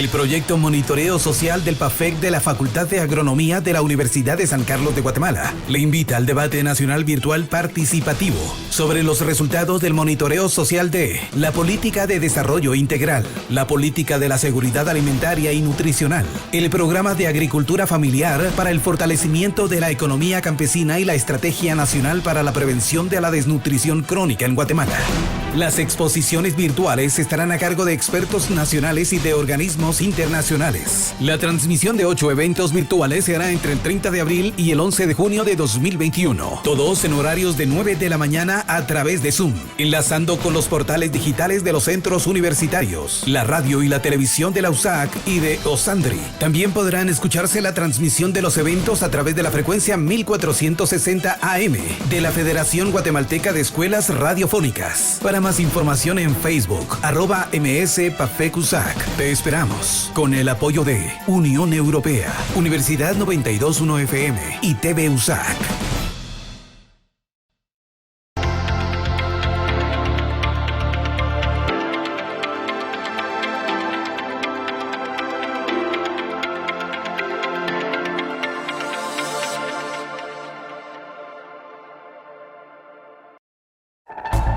El proyecto Monitoreo Social del PAFEC de la Facultad de Agronomía de la Universidad de San Carlos de Guatemala le invita al debate nacional virtual participativo sobre los resultados del monitoreo social de la política de desarrollo integral, la política de la seguridad alimentaria y nutricional, el programa de agricultura familiar para el fortalecimiento de la economía campesina y la estrategia nacional para la prevención de la desnutrición crónica en Guatemala. Las exposiciones virtuales estarán a cargo de expertos nacionales y de organismos internacionales. La transmisión de 8 eventos virtuales se hará entre el 30 de abril y el 11 de junio de 2021, todos en horarios de 9 de la mañana a través de Zoom, enlazando con los portales digitales de los centros universitarios, la radio y la televisión de la USAC y de OSANDRI. También podrán escucharse la transmisión de los eventos a través de la frecuencia 1460 AM de la Federación Guatemalteca de Escuelas Radiofónicas. Para más información en Facebook, @MSPAFECUSAC. Te esperamos con el apoyo de Unión Europea, Universidad 921 FM y TV USAC.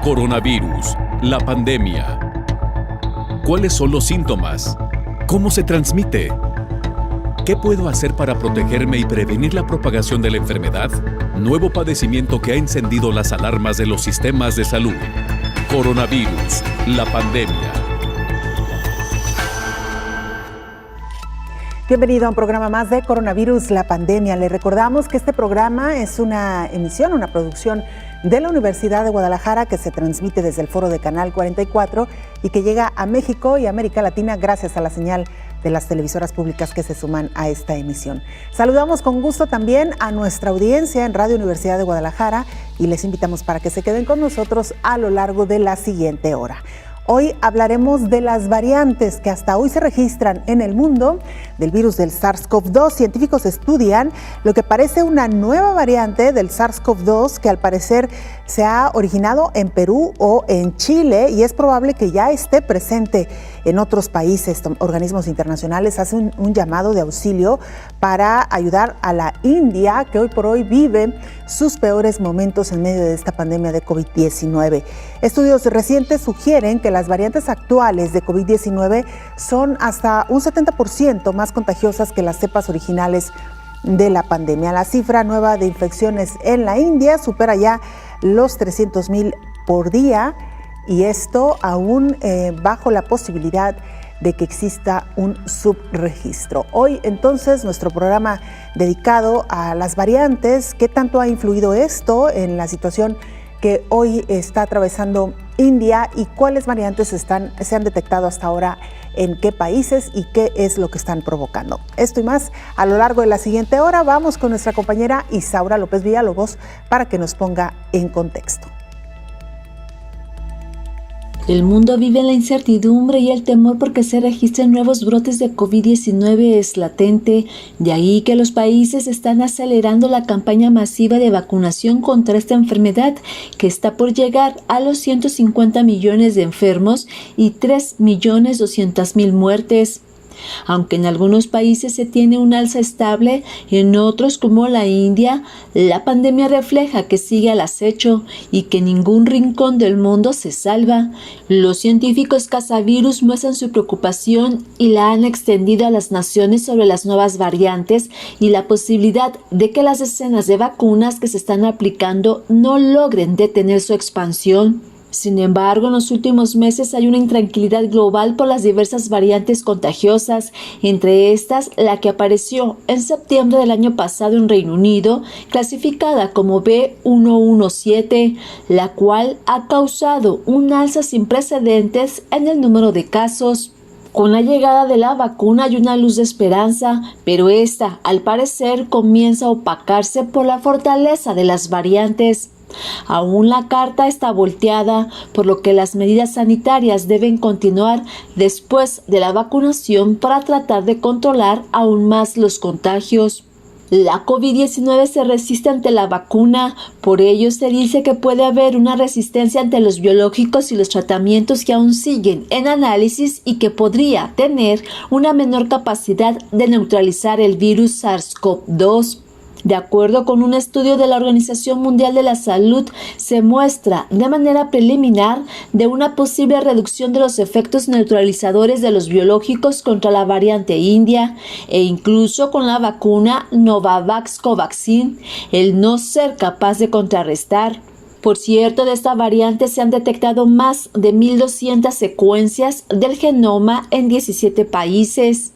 Coronavirus, la pandemia. ¿Cuáles son los síntomas? ¿Cómo se transmite? ¿Qué puedo hacer para protegerme y prevenir la propagación de la enfermedad? Nuevo padecimiento que ha encendido las alarmas de los sistemas de salud. Coronavirus, la pandemia. Bienvenido a un programa más de Coronavirus, la pandemia. Le recordamos que este programa es una emisión, una producción de la Universidad de Guadalajara que se transmite desde el foro de Canal 44 y que llega a México y América Latina gracias a la señal de las televisoras públicas que se suman a esta emisión. Saludamos con gusto también a nuestra audiencia en Radio Universidad de Guadalajara y les invitamos para que se queden con nosotros a lo largo de la siguiente hora. Hoy hablaremos de las variantes que hasta hoy se registran en el mundo del virus del SARS-CoV-2. Científicos estudian lo que parece una nueva variante del SARS-CoV-2 que al parecer se ha originado en Perú o en Chile y es probable que ya esté presente en otros países. Organismos internacionales hacen un llamado de auxilio para ayudar a la India, que hoy por hoy vive sus peores momentos en medio de esta pandemia de COVID-19. Estudios recientes sugieren que las variantes actuales de COVID-19 son hasta un 70% más contagiosas que las cepas originales de la pandemia. La cifra nueva de infecciones en la India supera ya los 300,000 por día y esto aún bajo la posibilidad de que exista un subregistro. Hoy entonces nuestro programa dedicado a las variantes, ¿qué tanto ha influido esto en la situación que hoy está atravesando India y cuáles variantes se han detectado hasta ahora en qué países y qué es lo que están provocando? Esto y más a lo largo de la siguiente hora. Vamos con nuestra compañera Isaura López Villalobos para que nos ponga en contexto. El mundo vive en la incertidumbre y el temor porque se registren nuevos brotes de COVID-19 es latente. De ahí que los países están acelerando la campaña masiva de vacunación contra esta enfermedad que está por llegar a los 150 millones de enfermos y 3.200.000 muertes. Aunque en algunos países se tiene un alza estable, en otros como la India, la pandemia refleja que sigue al acecho y que ningún rincón del mundo se salva. Los científicos cazavirus muestran su preocupación y la han extendido a las naciones sobre las nuevas variantes y la posibilidad de que las decenas de vacunas que se están aplicando no logren detener su expansión. Sin embargo, en los últimos meses hay una intranquilidad global por las diversas variantes contagiosas, entre estas la que apareció en septiembre del año pasado en Reino Unido, clasificada como B117, la cual ha causado un alza sin precedentes en el número de casos. Con la llegada de la vacuna hay una luz de esperanza, pero esta, al parecer, comienza a opacarse por la fortaleza de las variantes. Aún la carta está volteada, por lo que las medidas sanitarias deben continuar después de la vacunación para tratar de controlar aún más los contagios. La COVID-19 se resiste ante la vacuna, por ello se dice que puede haber una resistencia ante los biológicos y los tratamientos que aún siguen en análisis y que podría tener una menor capacidad de neutralizar el virus SARS-CoV-2. De acuerdo con un estudio de la Organización Mundial de la Salud, se muestra de manera preliminar de una posible reducción de los efectos neutralizadores de los biológicos contra la variante india e incluso con la vacuna Novavax Covaxin, el no ser capaz de contrarrestar. Por cierto, de esta variante se han detectado más de 1.200 secuencias del genoma en 17 países.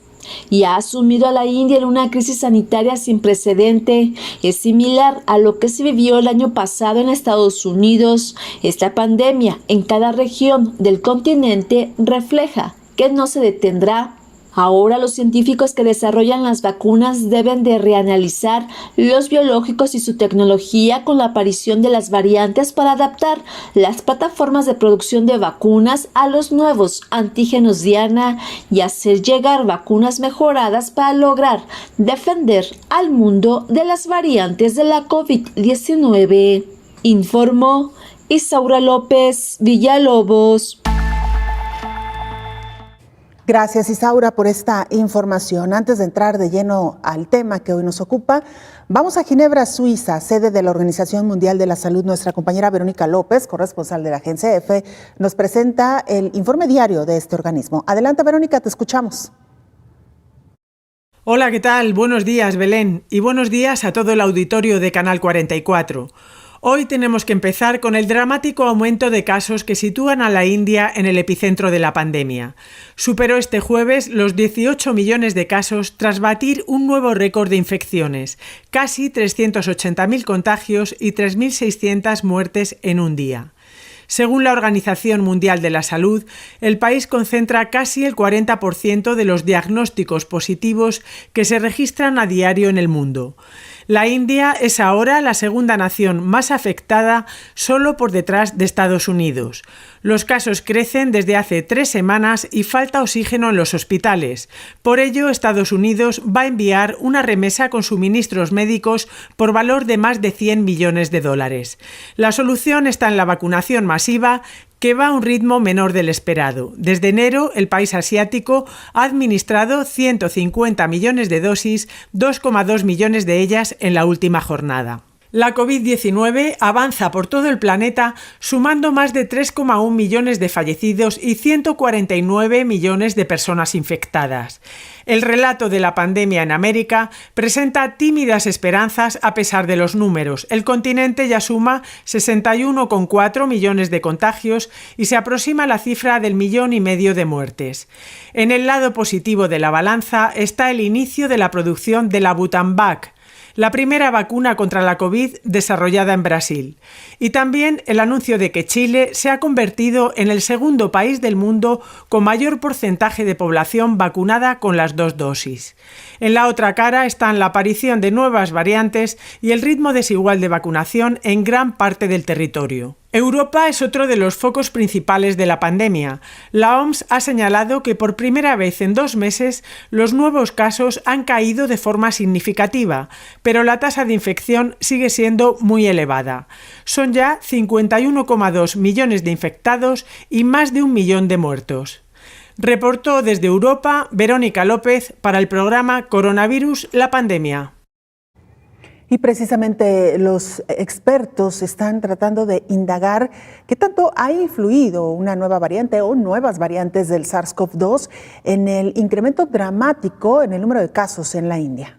Y ha sumido a la India en una crisis sanitaria sin precedente. Es similar a lo que se vivió el año pasado en Estados Unidos. Esta pandemia en cada región del continente refleja que no se detendrá. Ahora los científicos que desarrollan las vacunas deben de reanalizar los biológicos y su tecnología con la aparición de las variantes para adaptar las plataformas de producción de vacunas a los nuevos antígenos Diana y hacer llegar vacunas mejoradas para lograr defender al mundo de las variantes de la COVID-19. Informó Isaura López Villalobos. Gracias, Isaura, por esta información. Antes de entrar de lleno al tema que hoy nos ocupa, vamos a Ginebra, Suiza, sede de la Organización Mundial de la Salud. Nuestra compañera Verónica López, corresponsal de la Agencia EFE, nos presenta el informe diario de este organismo. Adelante, Verónica, te escuchamos. Hola, ¿qué tal? Buenos días, Belén, y buenos días a todo el auditorio de Canal 44. Hoy tenemos que empezar con el dramático aumento de casos que sitúan a la India en el epicentro de la pandemia. Superó este jueves los 18 millones de casos tras batir un nuevo récord de infecciones, casi 380.000 contagios y 3.600 muertes en un día. Según la Organización Mundial de la Salud, el país concentra casi el 40% de los diagnósticos positivos que se registran a diario en el mundo. La India es ahora la segunda nación más afectada, solo por detrás de Estados Unidos. Los casos crecen desde hace 3 semanas y falta oxígeno en los hospitales. Por ello, Estados Unidos va a enviar una remesa con suministros médicos por valor de más de $100 millones. La solución está en la vacunación masiva, que va a un ritmo menor del esperado. Desde enero, el país asiático ha administrado 150 millones de dosis, 2,2 millones de ellas en la última jornada. La COVID-19 avanza por todo el planeta, sumando más de 3,1 millones de fallecidos y 149 millones de personas infectadas. El relato de la pandemia en América presenta tímidas esperanzas a pesar de los números. El continente ya suma 61,4 millones de contagios y se aproxima a la cifra del 1,5 millones de muertes. En el lado positivo de la balanza está el inicio de la producción de la Butanvac, la primera vacuna contra la COVID desarrollada en Brasil. Y también el anuncio de que Chile se ha convertido en el segundo país del mundo con mayor porcentaje de población vacunada con las 2 dosis. En la otra cara están la aparición de nuevas variantes y el ritmo desigual de vacunación en gran parte del territorio. Europa es otro de los focos principales de la pandemia. La OMS ha señalado que por primera vez en 2 meses los nuevos casos han caído de forma significativa, pero la tasa de infección sigue siendo muy elevada. Son ya 51,2 millones de infectados y más de 1 millón de muertos. Reportó desde Europa Verónica López para el programa Coronavirus, la pandemia. Y precisamente los expertos están tratando de indagar qué tanto ha influido una nueva variante o nuevas variantes del SARS-CoV-2 en el incremento dramático en el número de casos en la India.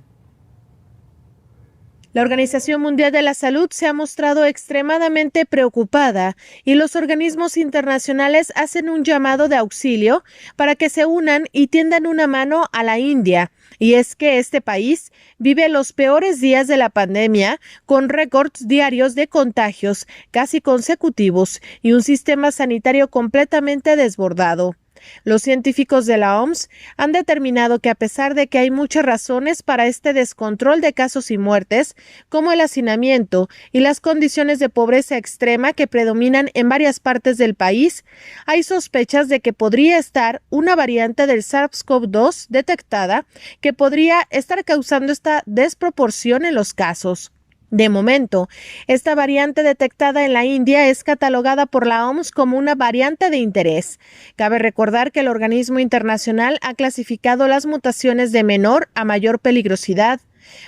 La Organización Mundial de la Salud se ha mostrado extremadamente preocupada y los organismos internacionales hacen un llamado de auxilio para que se unan y tiendan una mano a la India. Y es que este país vive los peores días de la pandemia, con récords diarios de contagios casi consecutivos y un sistema sanitario completamente desbordado. Los científicos de la OMS han determinado que a pesar de que hay muchas razones para este descontrol de casos y muertes, como el hacinamiento y las condiciones de pobreza extrema que predominan en varias partes del país, hay sospechas de que podría estar una variante del SARS-CoV-2 detectada que podría estar causando esta desproporción en los casos. De momento, esta variante detectada en la India es catalogada por la OMS como una variante de interés. Cabe recordar que el organismo internacional ha clasificado las mutaciones de menor a mayor peligrosidad.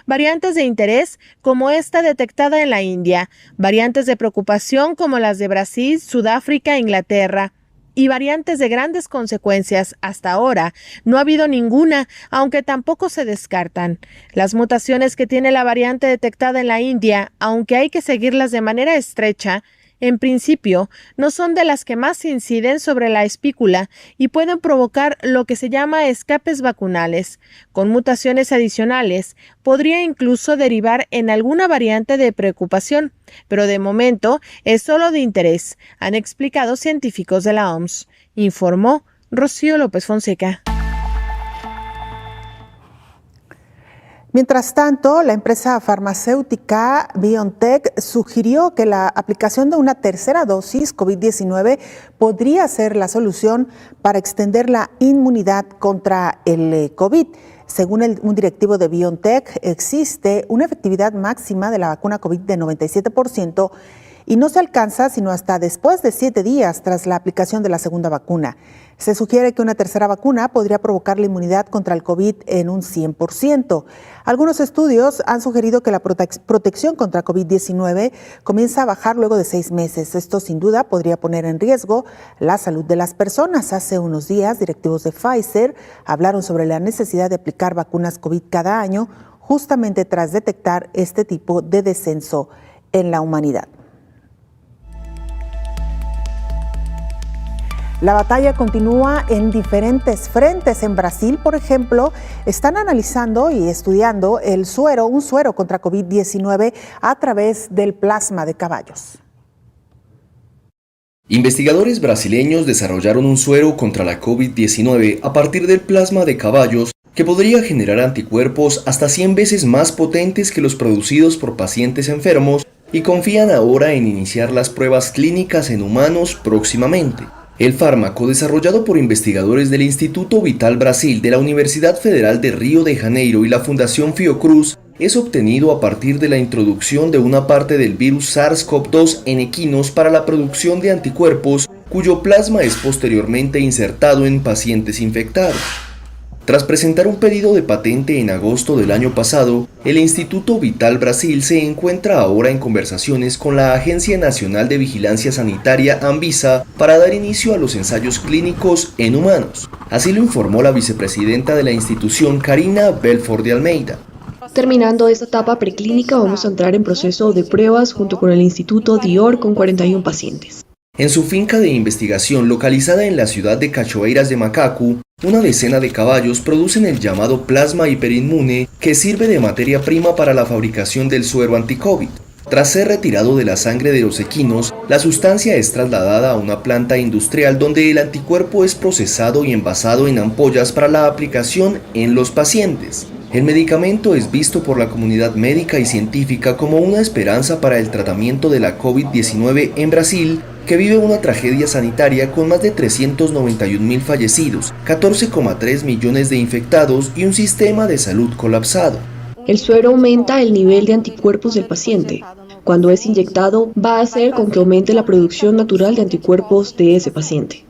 Variantes de interés como esta detectada en la India, variantes de preocupación como las de Brasil, Sudáfrica e Inglaterra. Y variantes de grandes consecuencias, hasta ahora no ha habido ninguna, aunque tampoco se descartan. Las mutaciones que tiene la variante detectada en la India, aunque hay que seguirlas de manera estrecha, en principio no son de las que más inciden sobre la espícula y pueden provocar lo que se llama escapes vacunales. Con mutaciones adicionales, podría incluso derivar en alguna variante de preocupación, pero de momento es solo de interés, han explicado científicos de la OMS, informó Rocío López Fonseca. Mientras tanto, la empresa farmacéutica BioNTech sugirió que la aplicación de una tercera dosis COVID-19 podría ser la solución para extender la inmunidad contra el COVID. Según un directivo de BioNTech, existe una efectividad máxima de la vacuna COVID de 97% y no se alcanza sino hasta después de 7 días tras la aplicación de la segunda vacuna. Se sugiere que una tercera vacuna podría provocar la inmunidad contra el COVID en un 100%. Algunos estudios han sugerido que la protección contra COVID-19 comienza a bajar luego de 6 meses. Esto sin duda podría poner en riesgo la salud de las personas. Hace unos días, directivos de Pfizer hablaron sobre la necesidad de aplicar vacunas COVID cada año, justamente tras detectar este tipo de descenso en la humanidad. La batalla continúa en diferentes frentes. En Brasil, por ejemplo, están analizando y estudiando un suero contra COVID-19 a través del plasma de caballos. Investigadores brasileños desarrollaron un suero contra la COVID-19 a partir del plasma de caballos que podría generar anticuerpos hasta 100 veces más potentes que los producidos por pacientes enfermos y confían ahora en iniciar las pruebas clínicas en humanos próximamente. El fármaco, desarrollado por investigadores del Instituto Vital Brasil de la Universidad Federal de Río de Janeiro y la Fundación Fiocruz, es obtenido a partir de la introducción de una parte del virus SARS-CoV-2 en equinos para la producción de anticuerpos, cuyo plasma es posteriormente insertado en pacientes infectados. Tras presentar un pedido de patente en agosto del año pasado, el Instituto Vital Brasil se encuentra ahora en conversaciones con la Agencia Nacional de Vigilancia Sanitaria Anvisa para dar inicio a los ensayos clínicos en humanos. Así lo informó la vicepresidenta de la institución, Karina Belfort de Almeida. Terminando esta etapa preclínica, vamos a entrar en proceso de pruebas junto con el Instituto Dior con 41 pacientes. En su finca de investigación localizada en la ciudad de Cachoeiras de Macacu, una decena de caballos producen el llamado plasma hiperinmune que sirve de materia prima para la fabricación del suero anti-COVID. Tras ser retirado de la sangre de los equinos, la sustancia es trasladada a una planta industrial donde el anticuerpo es procesado y envasado en ampollas para la aplicación en los pacientes. El medicamento es visto por la comunidad médica y científica como una esperanza para el tratamiento de la COVID-19 en Brasil, que vive una tragedia sanitaria con más de 391.000 fallecidos, 14,3 millones de infectados y un sistema de salud colapsado. El suero aumenta el nivel de anticuerpos del paciente. Cuando es inyectado, va a hacer con que aumente la producción natural de anticuerpos de ese paciente.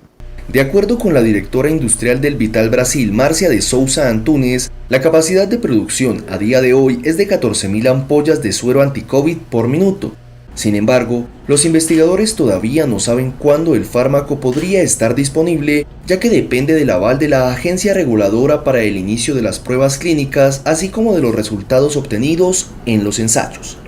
De acuerdo con la directora industrial del Vital Brasil, Márcia de Souza Antunes, la capacidad de producción a día de hoy es de 14.000 ampollas de suero anti-COVID por minuto. Sin embargo, los investigadores todavía no saben cuándo el fármaco podría estar disponible, ya que depende del aval de la agencia reguladora para el inicio de las pruebas clínicas, así como de los resultados obtenidos en los ensayos.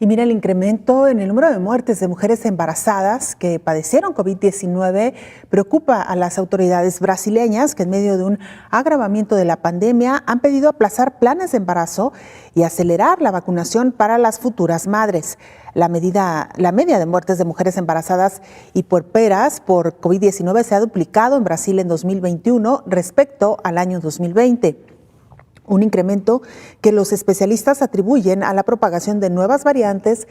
Y mira, el incremento en el número de muertes de mujeres embarazadas que padecieron COVID-19 preocupa a las autoridades brasileñas, que en medio de un agravamiento de la pandemia han pedido aplazar planes de embarazo y acelerar la vacunación para las futuras madres. La media de muertes de mujeres embarazadas y puerperas por COVID-19 se ha duplicado en Brasil en 2021 respecto al año 2020. Un incremento que los especialistas atribuyen a la propagación de nuevas variantes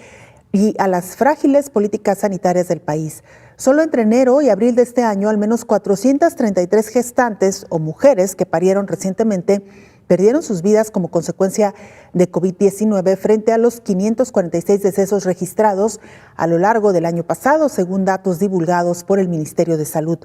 y a las frágiles políticas sanitarias del país. Solo entre enero y abril de este año, al menos 433 gestantes o mujeres que parieron recientemente perdieron sus vidas como consecuencia de COVID-19 frente a los 546 decesos registrados a lo largo del año pasado, según datos divulgados por el Ministerio de Salud.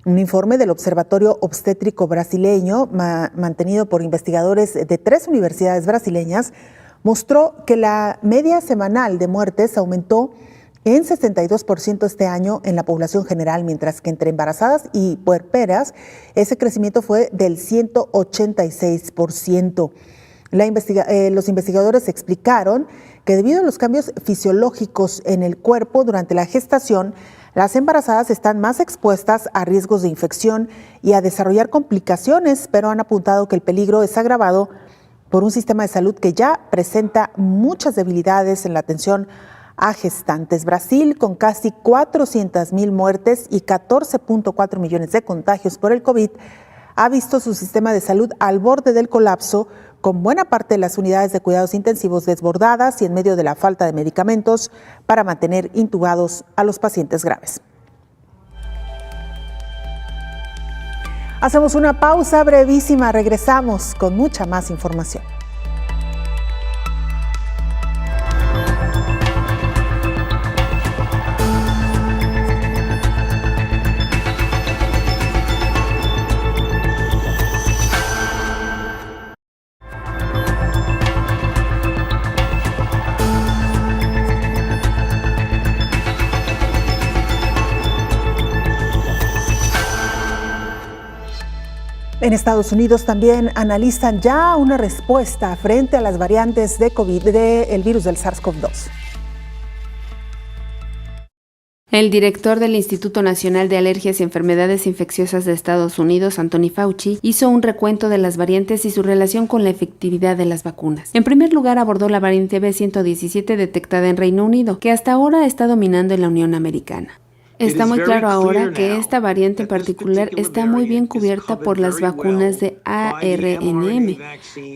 Un informe del Observatorio Obstétrico Brasileño, mantenido por investigadores de 3 universidades brasileñas, mostró que la media semanal de muertes aumentó en 62% este año en la población general, mientras que entre embarazadas y puerperas ese crecimiento fue del 186%. Los investigadores explicaron que debido a los cambios fisiológicos en el cuerpo durante la gestación, las embarazadas están más expuestas a riesgos de infección y a desarrollar complicaciones, pero han apuntado que el peligro es agravado por un sistema de salud que ya presenta muchas debilidades en la atención a gestantes. Brasil, con casi 400,000 muertes y 14.4 millones de contagios por el COVID, ha visto su sistema de salud al borde del colapso, con buena parte de las unidades de cuidados intensivos desbordadas y en medio de la falta de medicamentos para mantener intubados a los pacientes graves. Hacemos una pausa brevísima, regresamos con mucha más información. En Estados Unidos también analizan ya una respuesta frente a las variantes de COVID del virus del SARS-CoV-2. El director del Instituto Nacional de Alergias y Enfermedades Infecciosas de Estados Unidos, Anthony Fauci, hizo un recuento de las variantes y su relación con la efectividad de las vacunas. En primer lugar, abordó la variante B117 detectada en Reino Unido, que hasta ahora está dominando en la Unión Americana. Está muy claro ahora que esta variante en particular está muy bien cubierta por las vacunas de ARNM,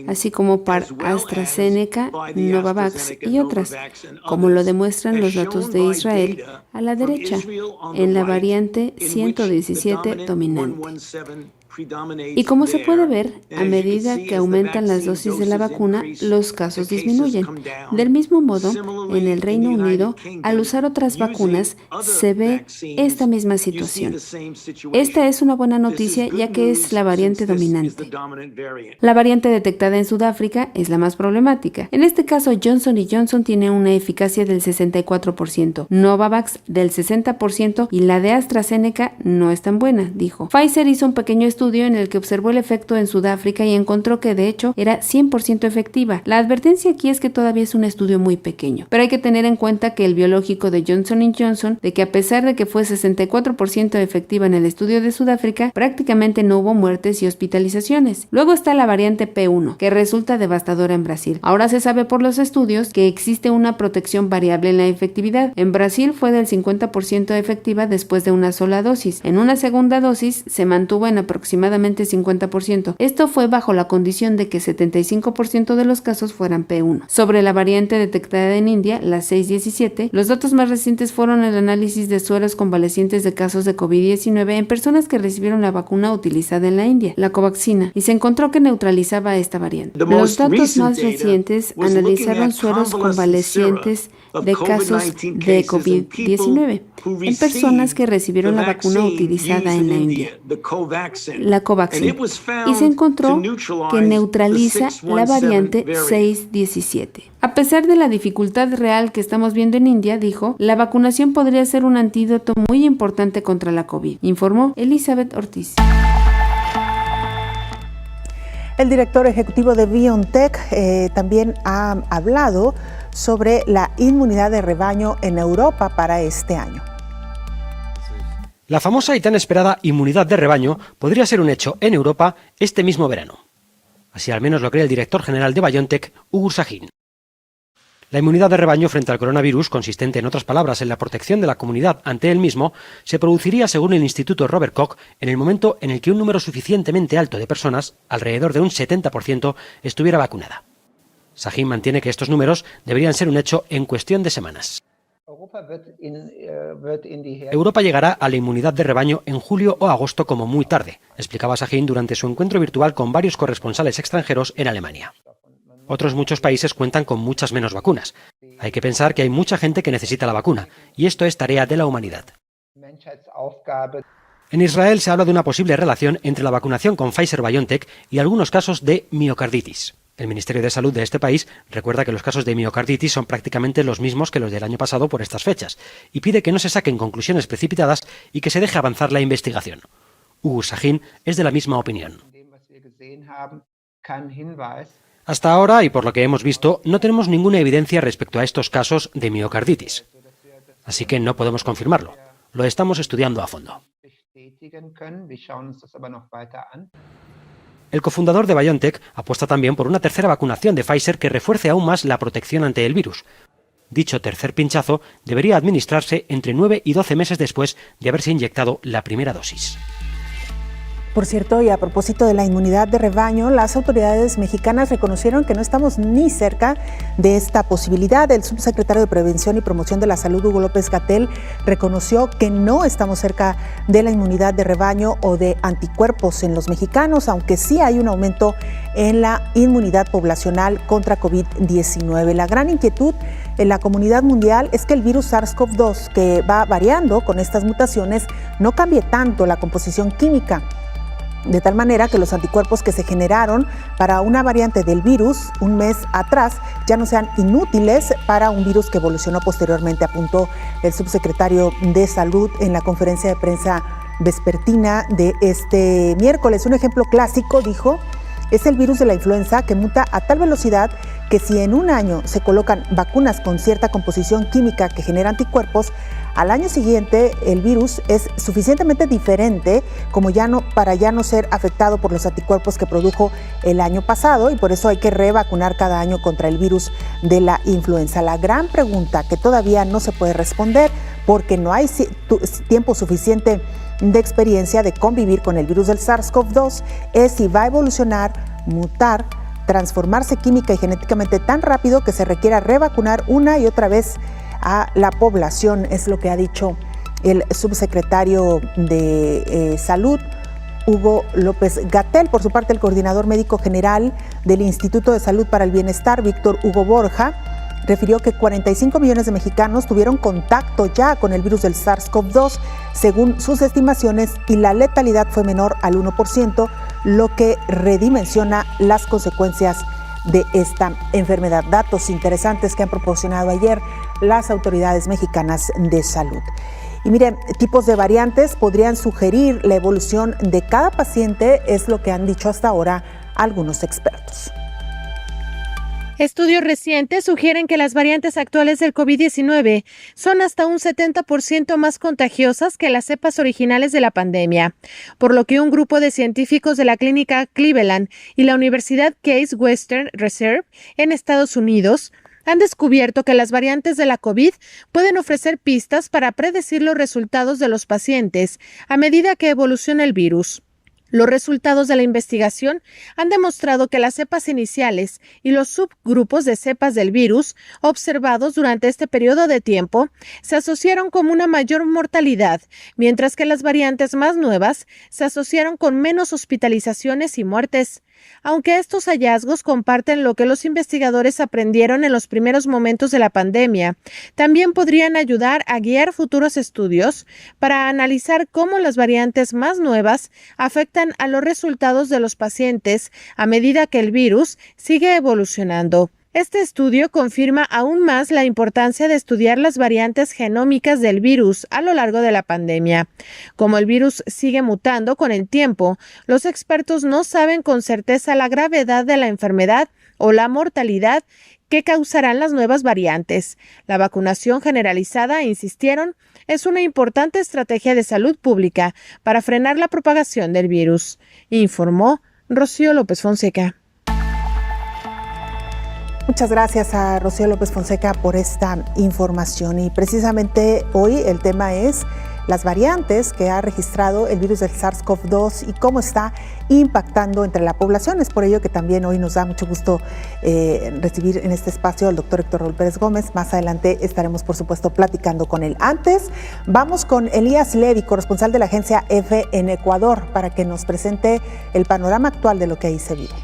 así como por AstraZeneca, Novavax y otras, como lo demuestran los datos de Israel a la derecha, en la variante 117 dominante. Y como se puede ver, a medida que aumentan las dosis de la vacuna, los casos disminuyen. Del mismo modo, en el Reino Unido, al usar otras vacunas, se ve esta misma situación. Esta es una buena noticia, ya que es la variante dominante. La variante detectada en Sudáfrica es la más problemática. En este caso, Johnson & Johnson tiene una eficacia del 64%, Novavax del 60% y la de AstraZeneca no es tan buena, dijo. Pfizer hizo un pequeño estudio en el que observó el efecto en Sudáfrica y encontró que de hecho era 100% efectiva. La advertencia aquí es que todavía es un estudio muy pequeño, pero hay que tener en cuenta que el biológico de Johnson & Johnson, de que a pesar de que fue 64% efectiva en el estudio de Sudáfrica, prácticamente no hubo muertes y hospitalizaciones. Luego está la variante P1, que resulta devastadora en Brasil. Ahora se sabe por los estudios que existe una protección variable en la efectividad. En Brasil fue del 50% efectiva después de una sola dosis. En una segunda dosis se mantuvo en aproximadamente 50%. Esto fue bajo la condición de que 75% de los casos fueran P1. Sobre la variante detectada en India, la 617, los datos más recientes fueron el análisis de sueros convalecientes de casos de COVID-19 en personas que recibieron la vacuna utilizada en la India, la Covaxina, y se encontró que neutralizaba esta variante. Los datos más recientes analizaron sueros convalecientes de casos de COVID-19 en personas que recibieron la vacuna utilizada en la India, la Covaxin, y se encontró que neutraliza la variante 617. A pesar de la dificultad real que estamos viendo en India, dijo, la vacunación podría ser un antídoto muy importante contra la COVID, informó Elizabeth Ortiz. El director ejecutivo de BioNTech también ha hablado sobre la inmunidad de rebaño en Europa para este año. La famosa y tan esperada inmunidad de rebaño podría ser un hecho en Europa este mismo verano. Así al menos lo cree el director general de BioNTech, Ugur Sahin. La inmunidad de rebaño frente al coronavirus, consistente en otras palabras en la protección de la comunidad ante él mismo, se produciría según el Instituto Robert Koch en el momento en el que un número suficientemente alto de personas, alrededor de un 70%, estuviera vacunada. Sahin mantiene que estos números deberían ser un hecho en cuestión de semanas. Europa llegará a la inmunidad de rebaño en julio o agosto como muy tarde, explicaba Sahin durante su encuentro virtual con varios corresponsales extranjeros en Alemania. Otros muchos países cuentan con muchas menos vacunas. Hay que pensar que hay mucha gente que necesita la vacuna, y esto es tarea de la humanidad. En Israel se habla de una posible relación entre la vacunación con Pfizer-BioNTech y algunos casos de miocarditis. El Ministerio de Salud de este país recuerda que los casos de miocarditis son prácticamente los mismos que los del año pasado por estas fechas, y pide que no se saquen conclusiones precipitadas y que se deje avanzar la investigación. Ugur Sahin es de la misma opinión. Hasta ahora, y por lo que hemos visto, no tenemos ninguna evidencia respecto a estos casos de miocarditis. Así que no podemos confirmarlo. Lo estamos estudiando a fondo. El cofundador de BioNTech apuesta también por una tercera vacunación de Pfizer que refuerce aún más la protección ante el virus. Dicho tercer pinchazo debería administrarse entre 9 y 12 meses después de haberse inyectado la primera dosis. Por cierto, y a propósito de la inmunidad de rebaño, las autoridades mexicanas reconocieron que no estamos ni cerca de esta posibilidad. El subsecretario de Prevención y Promoción de la Salud, Hugo López-Gatell, reconoció que no estamos cerca de la inmunidad de rebaño o de anticuerpos en los mexicanos, aunque sí hay un aumento en la inmunidad poblacional contra COVID-19. La gran inquietud en la comunidad mundial es que el virus SARS-CoV-2, que va variando con estas mutaciones, no cambie tanto la composición química, de tal manera que los anticuerpos que se generaron para una variante del virus un mes atrás ya no sean inútiles para un virus que evolucionó posteriormente, apuntó el subsecretario de Salud en la conferencia de prensa vespertina de este miércoles. Un ejemplo clásico, dijo, es el virus de la influenza, que muta a tal velocidad que si en un año se colocan vacunas con cierta composición química que genera anticuerpos, al año siguiente el virus es suficientemente diferente para ya no ser afectado por los anticuerpos que produjo el año pasado, y por eso hay que revacunar cada año contra el virus de la influenza. La gran pregunta que todavía no se puede responder, porque no hay tiempo suficiente de experiencia de convivir con el virus del SARS-CoV-2, es si va a evolucionar, mutar, transformarse química y genéticamente tan rápido que se requiera revacunar una y otra vez a la población, es lo que ha dicho el subsecretario de Salud, Hugo López-Gatell. Por su parte, el coordinador médico general del Instituto de Salud para el Bienestar, Víctor Hugo Borja, refirió que 45 millones de mexicanos tuvieron contacto ya con el virus del SARS-CoV-2, según sus estimaciones, y la letalidad fue menor al 1%, lo que redimensiona las consecuencias de esta enfermedad. Datos interesantes que han proporcionado ayer las autoridades mexicanas de salud. Y miren, tipos de variantes podrían sugerir la evolución de cada paciente, es lo que han dicho hasta ahora algunos expertos. Estudios recientes sugieren que las variantes actuales del COVID-19 son hasta un 70% más contagiosas que las cepas originales de la pandemia, por lo que un grupo de científicos de la clínica Cleveland y la Universidad Case Western Reserve en Estados Unidos han descubierto que las variantes de la COVID pueden ofrecer pistas para predecir los resultados de los pacientes a medida que evoluciona el virus. Los resultados de la investigación han demostrado que las cepas iniciales y los subgrupos de cepas del virus observados durante este periodo de tiempo se asociaron con una mayor mortalidad, mientras que las variantes más nuevas se asociaron con menos hospitalizaciones y muertes. Aunque estos hallazgos comparten lo que los investigadores aprendieron en los primeros momentos de la pandemia, también podrían ayudar a guiar futuros estudios para analizar cómo las variantes más nuevas afectan a los resultados de los pacientes a medida que el virus sigue evolucionando. Este estudio confirma aún más la importancia de estudiar las variantes genómicas del virus a lo largo de la pandemia. Como el virus sigue mutando con el tiempo, los expertos no saben con certeza la gravedad de la enfermedad o la mortalidad que causarán las nuevas variantes. La vacunación generalizada, insistieron, es una importante estrategia de salud pública para frenar la propagación del virus, informó Rocío López Fonseca. Muchas gracias a Rocío López Fonseca por esta información. Y precisamente hoy el tema es las variantes que ha registrado el virus del SARS-CoV-2 y cómo está impactando entre la población. Es por ello que también hoy nos da mucho gusto recibir en este espacio al doctor Héctor Raúl Pérez Gómez. Más adelante estaremos, por supuesto, platicando con él. Antes, vamos con Elías Levy, corresponsal de la agencia EFE en Ecuador, para que nos presente el panorama actual de lo que ahí se vive.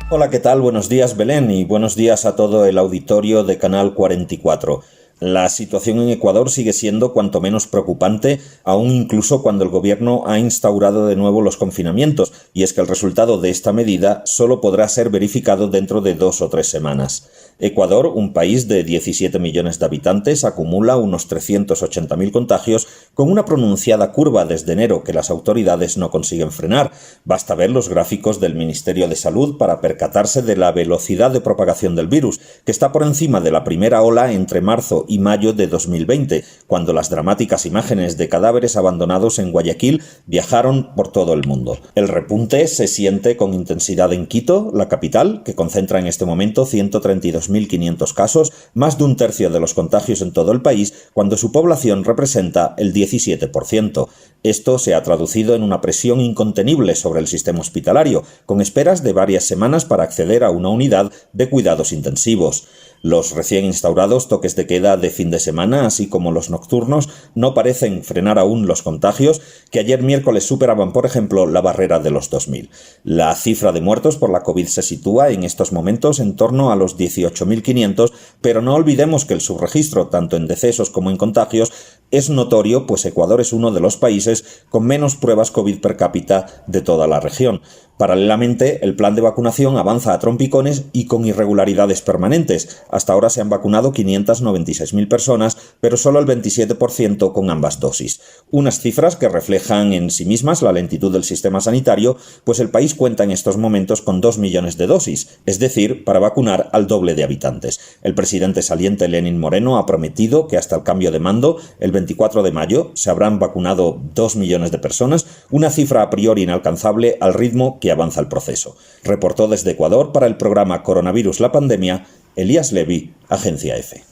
Hola, ¿qué tal? Buenos días, Belén, y buenos días a todo el auditorio de Canal 44. La situación en Ecuador sigue siendo cuanto menos preocupante, aún incluso cuando el gobierno ha instaurado de nuevo los confinamientos, y es que el resultado de esta medida solo podrá ser verificado dentro de 2 o 3 semanas. Ecuador, un país de 17 millones de habitantes, acumula unos 380.000 contagios, con una pronunciada curva desde enero que las autoridades no consiguen frenar. Basta ver los gráficos del Ministerio de Salud para percatarse de la velocidad de propagación del virus, que está por encima de la primera ola entre marzo y mayo de 2020, cuando las dramáticas imágenes de cadáveres abandonados en Guayaquil viajaron por todo el mundo. El repunte se siente con intensidad en Quito, la capital, que concentra en este momento 132.500 casos, más de un tercio de los contagios en todo el país, cuando su población representa el 17%. Esto se ha traducido en una presión incontenible sobre el sistema hospitalario, con esperas de varias semanas para acceder a una unidad de cuidados intensivos. Los recién instaurados toques de queda de fin de semana, así como los nocturnos, no parecen frenar aún los contagios, que ayer miércoles superaban, por ejemplo, la barrera de los 2.000. La cifra de muertos por la COVID se sitúa en estos momentos en torno a los 18.500, pero no olvidemos que el subregistro, tanto en decesos como en contagios, es notorio, pues Ecuador es uno de los países con menos pruebas COVID per cápita de toda la región. Paralelamente, el plan de vacunación avanza a trompicones y con irregularidades permanentes. Hasta ahora se han vacunado 596.000 personas, pero solo el 27% con ambas dosis. Unas cifras que reflejan en sí mismas la lentitud del sistema sanitario, pues el país cuenta en estos momentos con 2 millones de dosis, es decir, para vacunar al doble de habitantes. El presidente saliente Lenín Moreno ha prometido que hasta el cambio de mando, el 24 de mayo, se habrán vacunado 2 millones de personas, una cifra a priori inalcanzable al ritmo que avanza el proceso. Reportó desde Ecuador para el programa Coronavirus la Pandemia, Elías Levy, Agencia EFE.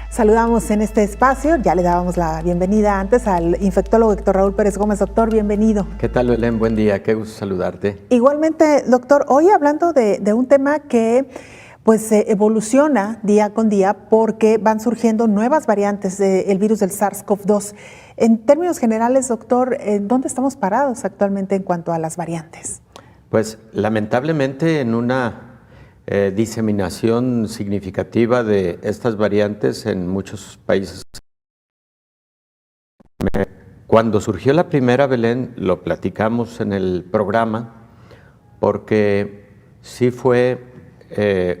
Saludamos en este espacio, ya le dábamos la bienvenida antes al infectólogo Héctor Raúl Pérez Gómez. Doctor, bienvenido. ¿Qué tal, Belén? Buen día, qué gusto saludarte. Igualmente, doctor, hoy hablando de un tema que pues evoluciona día con día porque van surgiendo nuevas variantes del virus del SARS-CoV-2. En términos generales, doctor, ¿dónde estamos parados actualmente en cuanto a las variantes? Pues lamentablemente en una diseminación significativa de estas variantes en muchos países. Cuando surgió la primera, Belén, lo platicamos en el programa, porque sí fue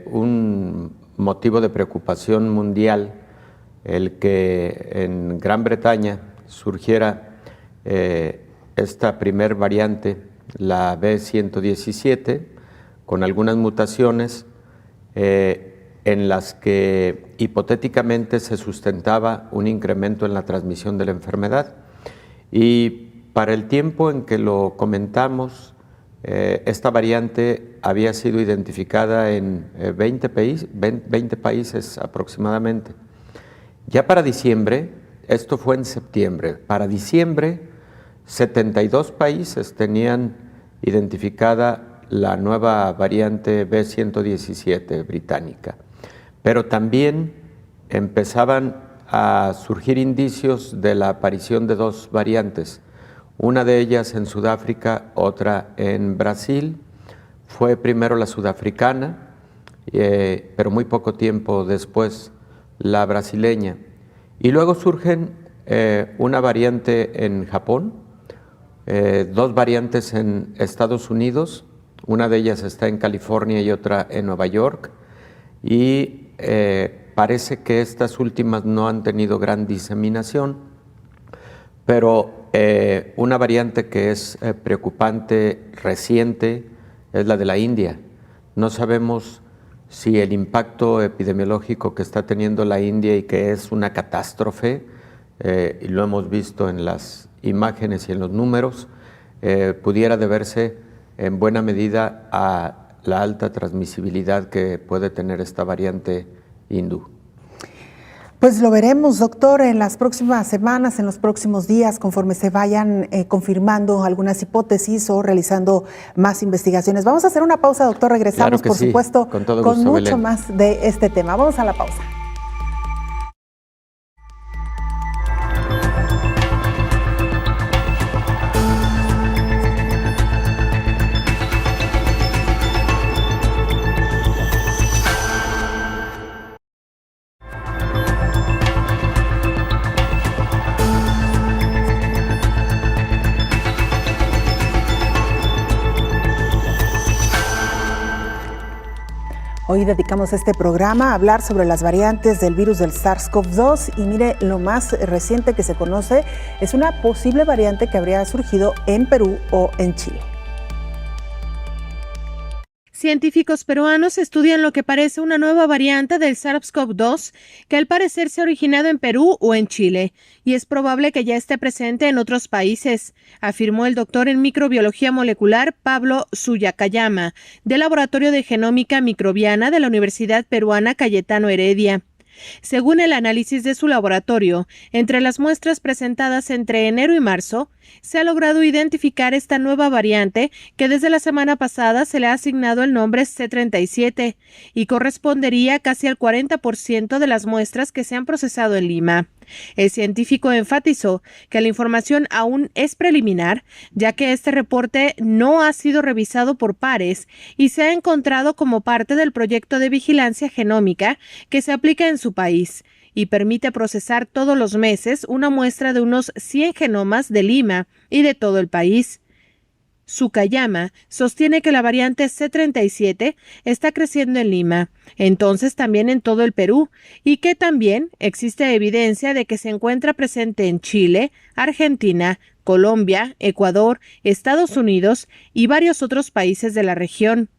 un motivo de preocupación mundial el que en Gran Bretaña surgiera esta primer variante, la B117, con algunas mutaciones en las que hipotéticamente se sustentaba un incremento en la transmisión de la enfermedad. Y para el tiempo en que lo comentamos, esta variante había sido identificada en 20 países aproximadamente. Ya para diciembre, esto fue en septiembre, para diciembre 72 países tenían identificada la nueva variante B117 británica, pero también empezaban a surgir indicios de la aparición de 2 variantes, una de ellas en Sudáfrica, otra en Brasil. Fue primero la sudafricana, pero muy poco tiempo después la brasileña. Y luego surgen una variante en Japón, 2 variantes en Estados Unidos, Una de ellas está en California y otra en Nueva York. Y parece que estas últimas no han tenido gran diseminación, pero una variante que es preocupante, reciente, es la de la India. No sabemos si el impacto epidemiológico que está teniendo la India y que es una catástrofe, y lo hemos visto en las imágenes y en los números, pudiera deberse en buena medida a la alta transmisibilidad que puede tener esta variante hindú. Pues lo veremos, doctor, en las próximas semanas, en los próximos días, conforme se vayan confirmando algunas hipótesis o realizando más investigaciones. Vamos a hacer una pausa, doctor. Regresamos, por supuesto, con mucho más de este tema. Vamos a la pausa. Hoy dedicamos este programa a hablar sobre las variantes del virus del SARS-CoV-2 y mire, lo más reciente que se conoce es una posible variante que habría surgido en Perú o en Chile. Científicos peruanos estudian lo que parece una nueva variante del SARS-CoV-2 que al parecer se ha originado en Perú o en Chile y es probable que ya esté presente en otros países, afirmó el doctor en microbiología molecular Pablo Suyacayama, del Laboratorio de Genómica Microbiana de la Universidad Peruana Cayetano Heredia. Según el análisis de su laboratorio, entre las muestras presentadas entre enero y marzo, se ha logrado identificar esta nueva variante que desde la semana pasada se le ha asignado el nombre C37 y correspondería casi al 40% de las muestras que se han procesado en Lima. El científico enfatizó que la información aún es preliminar, ya que este reporte no ha sido revisado por pares y se ha encontrado como parte del proyecto de vigilancia genómica que se aplica en su país y permite procesar todos los meses una muestra de unos 100 genomas de Lima y de todo el país. Sukayama sostiene que la variante C37 está creciendo en Lima, entonces también en todo el Perú, y que también existe evidencia de que se encuentra presente en Chile, Argentina, Colombia, Ecuador, Estados Unidos y varios otros países de la región.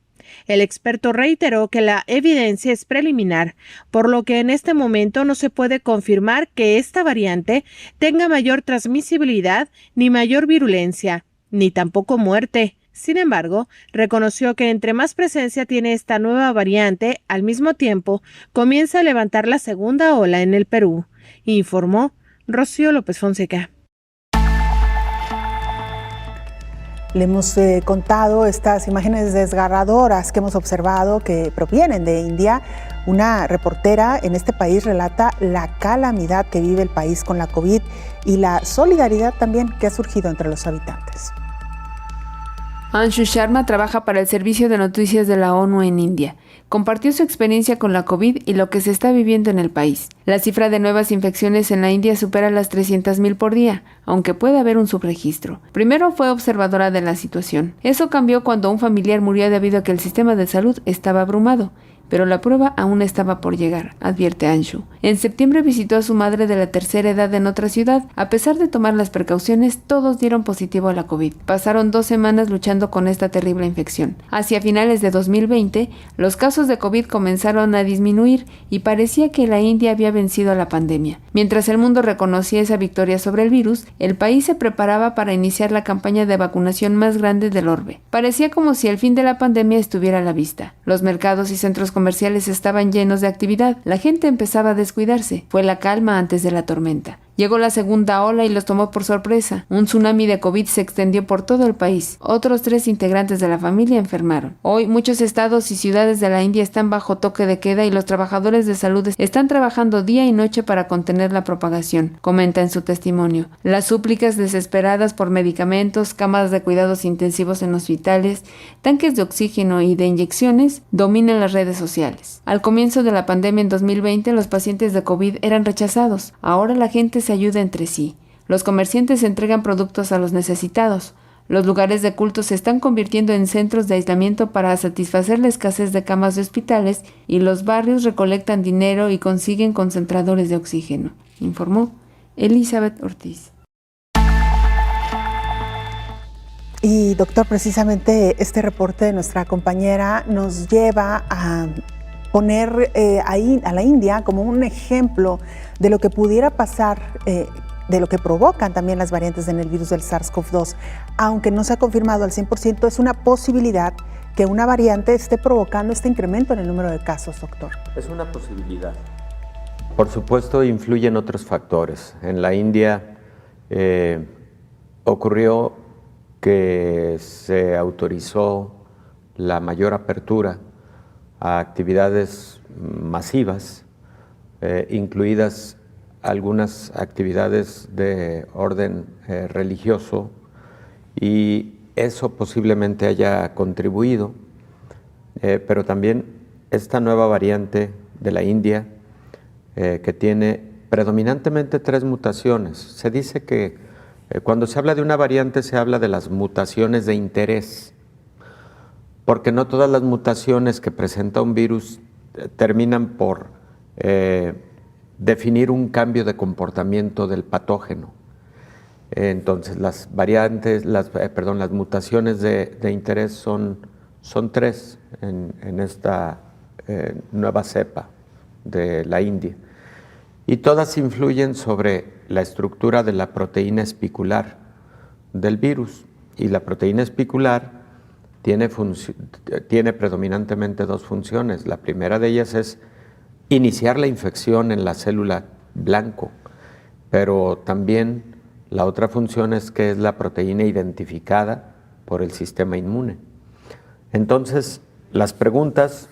El experto reiteró que la evidencia es preliminar, por lo que en este momento no se puede confirmar que esta variante tenga mayor transmisibilidad ni mayor virulencia, ni tampoco muerte. Sin embargo, reconoció que entre más presencia tiene esta nueva variante, al mismo tiempo comienza a levantar la segunda ola en el Perú, informó Rocío López Fonseca. Le hemos contado estas imágenes desgarradoras que hemos observado que provienen de India. Una reportera en este país relata la calamidad que vive el país con la COVID y la solidaridad también que ha surgido entre los habitantes. Anshu Sharma trabaja para el Servicio de Noticias de la ONU en India. Compartió su experiencia con la COVID y lo que se está viviendo en el país. La cifra de nuevas infecciones en la India supera las 300,000 por día, aunque puede haber un subregistro. Primero fue observadora de la situación. Eso cambió cuando un familiar murió debido a que el sistema de salud estaba abrumado. Pero la prueba aún estaba por llegar, advierte Anshu. En septiembre visitó a su madre de la tercera edad en otra ciudad. A pesar de tomar las precauciones, todos dieron positivo a la COVID. Pasaron 2 semanas luchando con esta terrible infección. Hacia finales de 2020, los casos de COVID comenzaron a disminuir y parecía que la India había vencido a la pandemia. Mientras el mundo reconocía esa victoria sobre el virus, el país se preparaba para iniciar la campaña de vacunación más grande del orbe. Parecía como si el fin de la pandemia estuviera a la vista. Los mercados y centros comerciales estaban llenos de actividad. La gente empezaba a descuidarse. Fue la calma antes de la tormenta. Llegó la segunda ola y los tomó por sorpresa. Un tsunami de COVID se extendió por todo el país. Otros 3 integrantes de la familia enfermaron. Hoy muchos estados y ciudades de la India están bajo toque de queda y los trabajadores de salud están trabajando día y noche para contener la propagación, comenta en su testimonio. Las súplicas desesperadas por medicamentos, camas de cuidados intensivos en hospitales, tanques de oxígeno y de inyecciones dominan las redes sociales. Al comienzo de la pandemia en 2020, los pacientes de COVID eran rechazados. Ahora la gente se ayuda entre sí. Los comerciantes entregan productos a los necesitados. Los lugares de culto se están convirtiendo en centros de aislamiento para satisfacer la escasez de camas de hospitales y los barrios recolectan dinero y consiguen concentradores de oxígeno, informó Elizabeth Ortiz. Y doctor, precisamente este reporte de nuestra compañera nos lleva a poner ahí a la India como un ejemplo de lo que pudiera pasar, de lo que provocan también las variantes en el virus del SARS-CoV-2. Aunque no se ha confirmado al 100%, es una posibilidad que una variante esté provocando este incremento en el número de casos, doctor. Es una posibilidad. Por supuesto, influyen otros factores. En la India ocurrió que se autorizó la mayor apertura a actividades masivas, incluidas algunas actividades de orden religioso, y eso posiblemente haya contribuido, pero también esta nueva variante de la India, que tiene predominantemente 3 mutaciones. Se dice que cuando se habla de una variante se habla de las mutaciones de interés, porque no todas las mutaciones que presenta un virus terminan por definir un cambio de comportamiento del patógeno. Entonces las mutaciones de interés son 3 en esta nueva cepa de la India, y todas influyen sobre la estructura de la proteína espicular del virus, y la proteína espicular tiene predominantemente 2 funciones. La primera de ellas es iniciar la infección en la célula blanco, pero también la otra función es que es la proteína identificada por el sistema inmune. Entonces, las preguntas,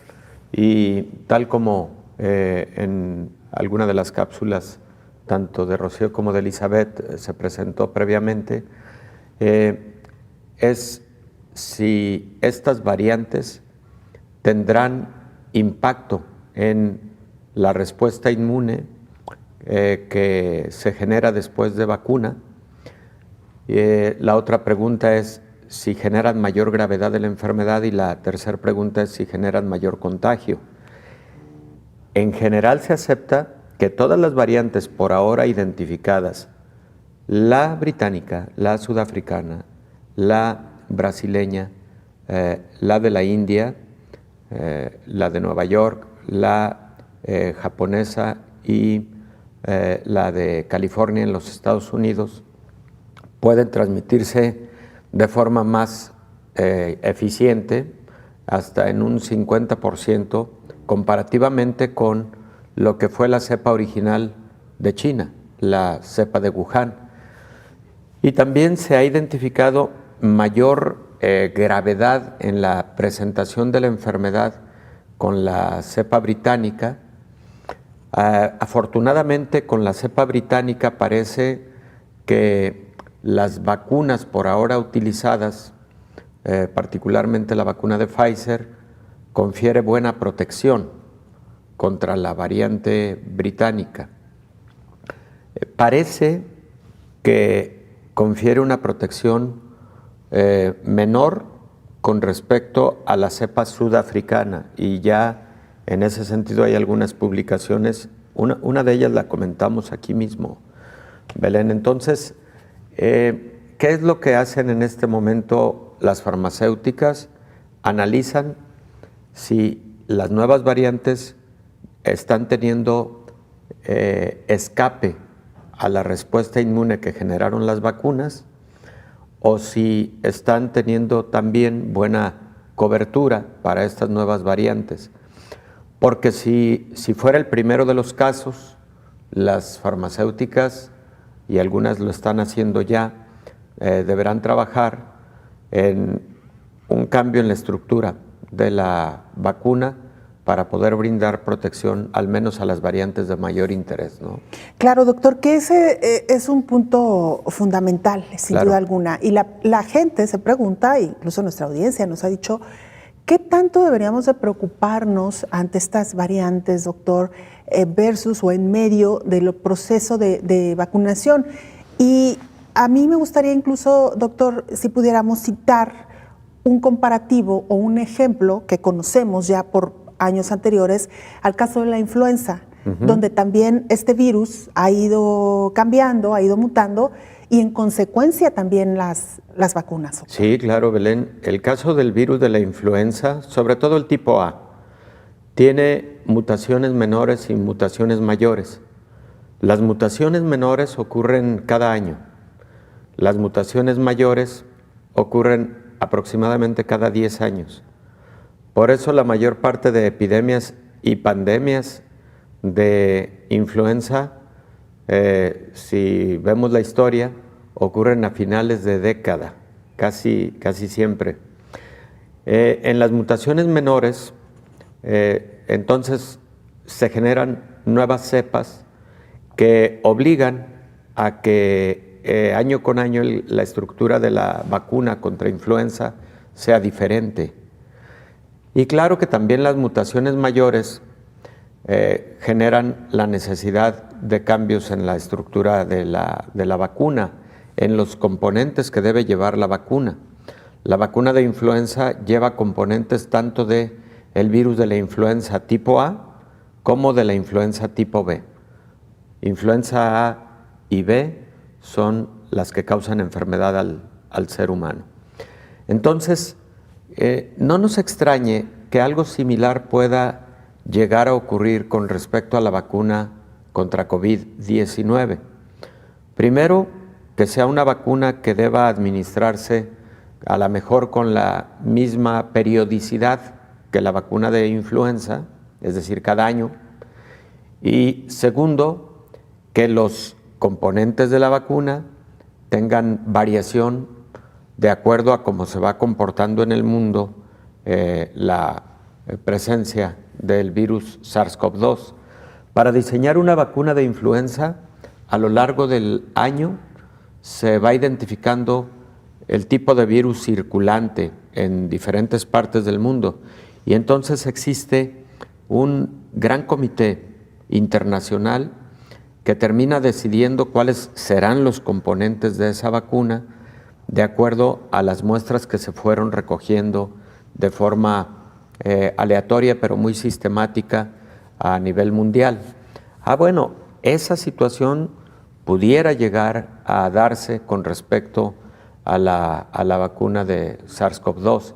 y tal como en alguna de las cápsulas, tanto de Rocío como de Elizabeth, se presentó previamente, es si estas variantes tendrán impacto en la respuesta inmune que se genera después de vacuna. La otra pregunta es si generan mayor gravedad de la enfermedad, y la tercera pregunta es si generan mayor contagio. En general se acepta que todas las variantes por ahora identificadas, la británica, la sudafricana, la brasileña, la de la India, la de Nueva York, la japonesa y la de California en los Estados Unidos, pueden transmitirse de forma más eficiente, hasta en un 50%, comparativamente con lo que fue la cepa original de China, la cepa de Wuhan. Y también se ha identificado mayor gravedad en la presentación de la enfermedad con la cepa británica. Afortunadamente, con la cepa británica parece que las vacunas por ahora utilizadas, particularmente la vacuna de Pfizer, confiere buena protección contra la variante británica. Parece que confiere una protección menor con respecto a la cepa sudafricana, y ya en ese sentido hay algunas publicaciones, una de ellas la comentamos aquí mismo, Belén. Entonces, ¿qué es lo que hacen en este momento las farmacéuticas? Analizan si las nuevas variantes están teniendo escape a la respuesta inmune que generaron las vacunas, o si están teniendo también buena cobertura para estas nuevas variantes. Porque si fuera el primero de los casos, las farmacéuticas, y algunas lo están haciendo ya, deberán trabajar en un cambio en la estructura de la vacuna para poder brindar protección al menos a las variantes de mayor interés, ¿no? Claro, doctor, que ese es un punto fundamental, sin duda alguna. Y la gente se pregunta, incluso nuestra audiencia nos ha dicho, ¿qué tanto deberíamos de preocuparnos ante estas variantes, doctor, versus o en medio del proceso de vacunación? Y A mí me gustaría incluso, doctor, si pudiéramos citar un comparativo o un ejemplo que conocemos ya por años anteriores al caso de la influenza, donde también este virus ha ido cambiando, ha ido mutando y en consecuencia también las vacunas. Sí, claro, Belén. El caso del virus de la influenza, sobre todo el tipo A, tiene mutaciones menores y mutaciones mayores. Las mutaciones menores ocurren cada año. Las mutaciones mayores ocurren aproximadamente cada 10 años. Por eso la mayor parte de epidemias y pandemias de influenza, si vemos la historia, ocurren a finales de década, casi siempre. En las mutaciones menores, entonces se generan nuevas cepas que obligan a que año con año la estructura de la vacuna contra influenza sea diferente. Y claro que también las mutaciones mayores generan la necesidad de cambios en la estructura de la vacuna, en los componentes que debe llevar la vacuna. La vacuna de influenza lleva componentes tanto de el virus de la influenza tipo A como de la influenza tipo B. Influenza A y B son las que causan enfermedad al ser humano. Entonces, no nos extrañe que algo similar pueda llegar a ocurrir con respecto a la vacuna contra COVID-19. Primero, que sea una vacuna que deba administrarse a lo mejor con la misma periodicidad que la vacuna de influenza, es decir, cada año. Y segundo, que los componentes de la vacuna tengan variación de acuerdo a cómo se va comportando en el mundo la presencia del virus SARS-CoV-2. Para diseñar una vacuna de influenza, a lo largo del año se va identificando el tipo de virus circulante en diferentes partes del mundo y entonces existe un gran comité internacional que termina decidiendo cuáles serán los componentes de esa vacuna de acuerdo a las muestras que se fueron recogiendo de forma aleatoria pero muy sistemática a nivel mundial. Bueno, esa situación pudiera llegar a darse con respecto a la vacuna de SARS-CoV-2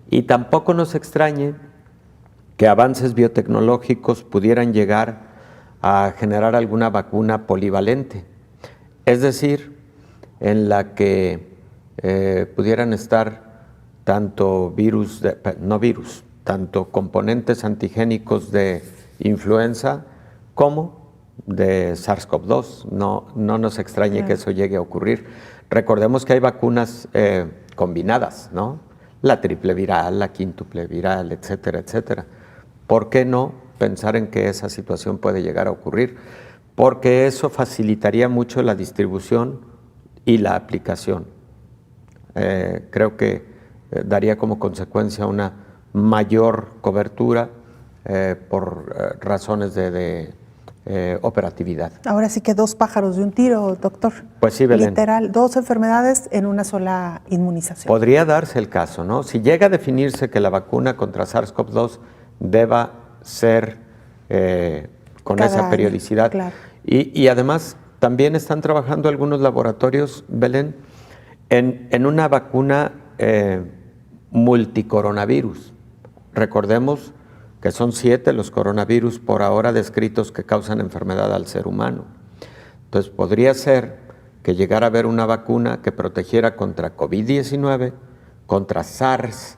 y tampoco nos extrañe que avances biotecnológicos pudieran llegar a generar alguna vacuna polivalente, es decir, en la que pudieran estar tanto tanto componentes antigénicos de influenza como de SARS-CoV-2. No nos extrañe que eso llegue a ocurrir. Recordemos que hay vacunas combinadas, ¿no? La triple viral, la quíntuple viral, etcétera, etcétera. ¿Por qué no pensar en que esa situación puede llegar a ocurrir? Porque eso facilitaría mucho la distribución y la aplicación. Creo que daría como consecuencia una mayor cobertura por razones de operatividad. Ahora sí que 2 pájaros de un tiro, doctor. Pues sí, Belén. Literal, 2 enfermedades en una sola inmunización. Podría darse el caso, ¿no? Si llega a definirse que la vacuna contra SARS-CoV-2 deba ser con cada esa periodicidad. Claro. Y además también están trabajando algunos laboratorios, Belén, en una vacuna multicoronavirus. Recordemos que son 7 los coronavirus por ahora descritos que causan enfermedad al ser humano. Entonces podría ser que llegara a haber una vacuna que protegiera contra COVID-19, contra SARS,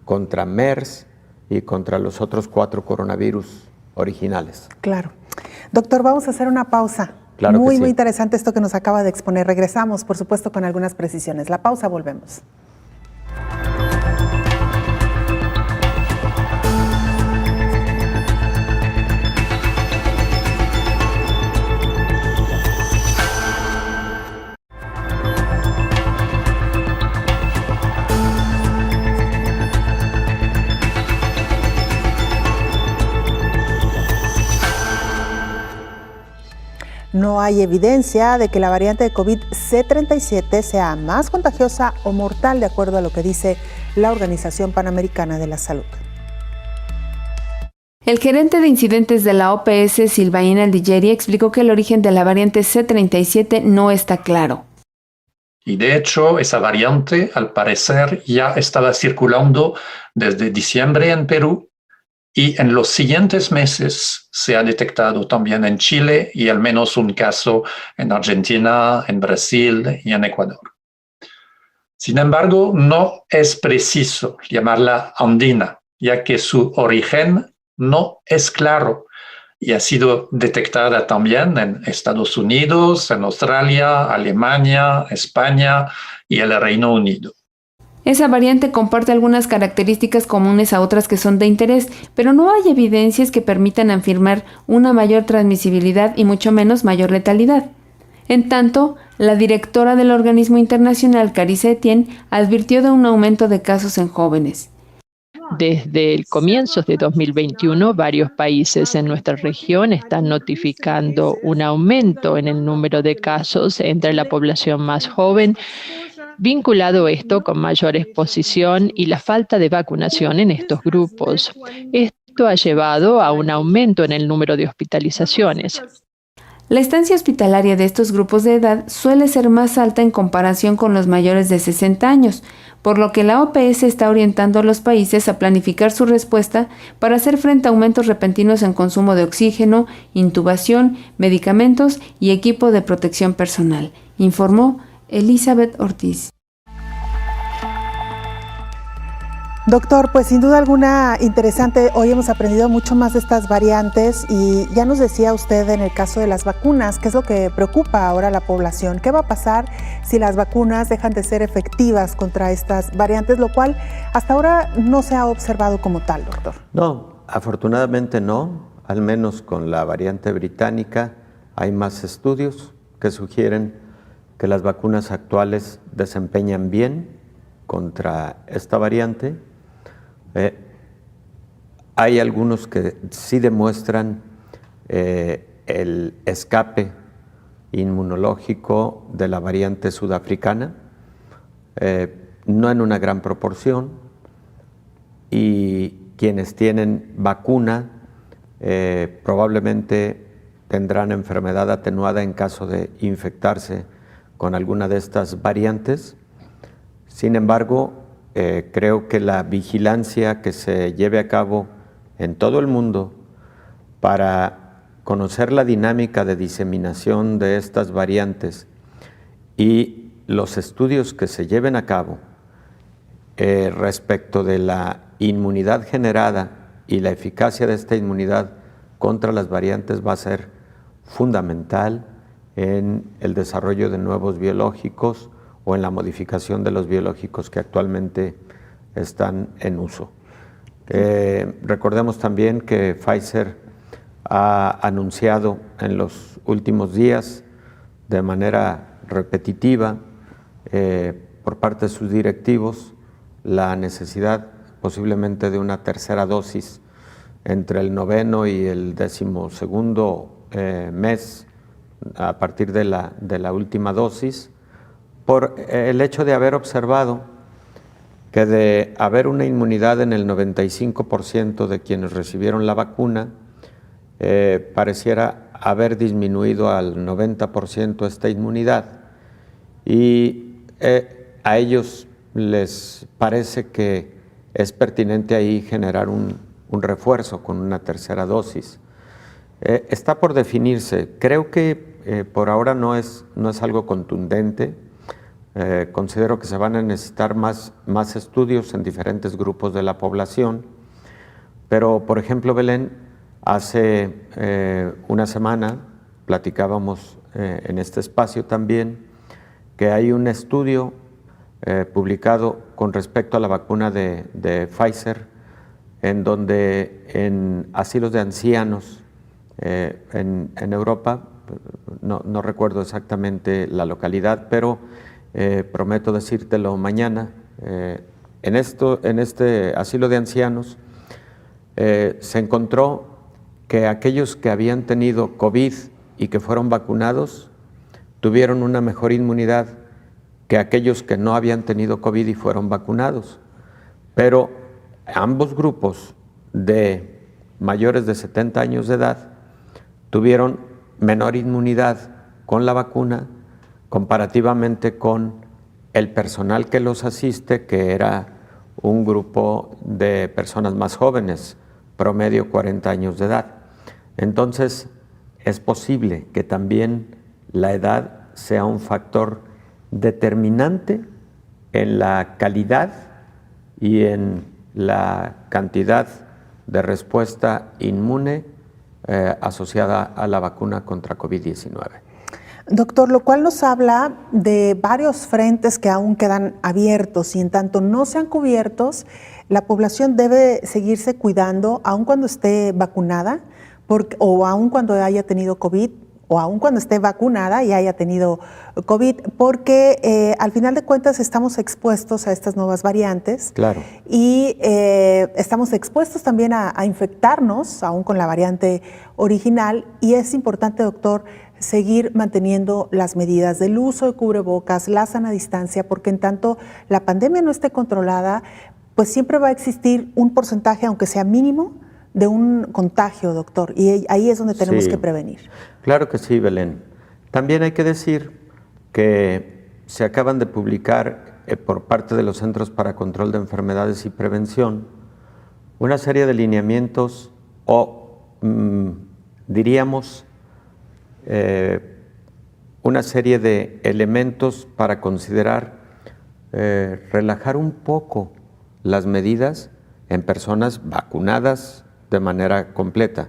contra MERS y contra los otros 4 coronavirus originales. Claro. Doctor, vamos a hacer una pausa. Claro que sí. Muy interesante esto que nos acaba de exponer. Regresamos, por supuesto, con algunas precisiones. La pausa, volvemos. no hay evidencia de que la variante de COVID C37 sea más contagiosa o mortal, de acuerdo a lo que dice la Organización Panamericana de la Salud. El gerente de incidentes de la OPS, Sylvain Aldigeri, explicó que el origen de la variante C37 no está claro. Y de hecho, esa variante, al parecer, ya estaba circulando desde diciembre en Perú y en los siguientes meses se ha detectado también en Chile y al menos un caso en Argentina, en Brasil y en Ecuador. Sin embargo, no es preciso llamarla andina, ya que su origen no es claro y ha sido detectada también en Estados Unidos, en Australia, Alemania, España y el Reino Unido. Esa variante comparte algunas características comunes a otras que son de interés, pero no hay evidencias que permitan afirmar una mayor transmisibilidad y mucho menos mayor letalidad. En tanto, la directora del organismo internacional, Carissa Etienne, advirtió de un aumento de casos en jóvenes. Desde el comienzo de 2021, varios países en nuestra región están notificando un aumento en el número de casos entre la población más joven, vinculado esto con mayor exposición y la falta de vacunación en estos grupos. Esto ha llevado a un aumento en el número de hospitalizaciones. La estancia hospitalaria de estos grupos de edad suele ser más alta en comparación con los mayores de 60 años, por lo que la OPS está orientando a los países a planificar su respuesta para hacer frente a aumentos repentinos en consumo de oxígeno, intubación, medicamentos y equipo de protección personal, informó Elizabeth Ortiz. Doctor, pues sin duda alguna interesante, hoy hemos aprendido mucho más de estas variantes y ya nos decía usted en el caso de las vacunas, ¿qué es lo que preocupa ahora a la población? ¿Qué va a pasar si las vacunas dejan de ser efectivas contra estas variantes, lo cual hasta ahora no se ha observado como tal, doctor? No, afortunadamente no, al menos con la variante británica hay más estudios que sugieren que las vacunas actuales desempeñan bien contra esta variante. Hay algunos que sí demuestran el escape inmunológico de la variante sudafricana, no en una gran proporción, y quienes tienen vacuna probablemente tendrán enfermedad atenuada en caso de infectarse con alguna de estas variantes. Sin embargo, creo que la vigilancia que se lleve a cabo en todo el mundo para conocer la dinámica de diseminación de estas variantes y los estudios que se lleven a cabo respecto de la inmunidad generada y la eficacia de esta inmunidad contra las variantes va a ser fundamental en el desarrollo de nuevos biológicos o en la modificación de los biológicos que actualmente están en uso. Recordemos también que Pfizer ha anunciado en los últimos días de manera repetitiva por parte de sus directivos la necesidad posiblemente de una tercera dosis entre el 9º y el 12º mes a partir de la última dosis, por el hecho de haber observado que de haber una inmunidad en el 95% de quienes recibieron la vacuna, pareciera haber disminuido al 90% esta inmunidad. Y a ellos les parece que es pertinente ahí generar un refuerzo con una tercera dosis. Está por definirse. Creo que por ahora no es algo contundente. Considero que se van a necesitar más estudios en diferentes grupos de la población, pero por ejemplo, Belén, hace una semana platicábamos en este espacio también que hay un estudio publicado con respecto a la vacuna de Pfizer, en donde en asilos de ancianos en Europa, no recuerdo exactamente la localidad, pero prometo decírtelo mañana. En este asilo de ancianos se encontró que aquellos que habían tenido COVID y que fueron vacunados tuvieron una mejor inmunidad que aquellos que no habían tenido COVID y fueron vacunados. Pero ambos grupos de mayores de 70 años de edad tuvieron menor inmunidad con la vacuna comparativamente con el personal que los asiste, que era un grupo de personas más jóvenes, promedio 40 años de edad. Entonces, es posible que también la edad sea un factor determinante en la calidad y en la cantidad de respuesta inmune asociada a la vacuna contra COVID-19. Doctor, lo cual nos habla de varios frentes que aún quedan abiertos y en tanto no sean cubiertos, la población debe seguirse cuidando aun cuando esté vacunada o aun cuando haya tenido COVID o aun cuando esté vacunada y haya tenido COVID, porque al final de cuentas estamos expuestos a estas nuevas variantes. Claro. Y estamos expuestos también a infectarnos, aún con la variante original, y es importante, doctor, seguir manteniendo las medidas del uso de cubrebocas, la sana distancia, porque en tanto la pandemia no esté controlada, pues siempre va a existir un porcentaje, aunque sea mínimo, de un contagio, doctor, y ahí es donde tenemos que prevenir. Claro que sí, Belén. También hay que decir que se acaban de publicar por parte de los Centros para Control de Enfermedades y Prevención una serie de lineamientos o diríamos una serie de elementos para considerar relajar un poco las medidas en personas vacunadas de manera completa,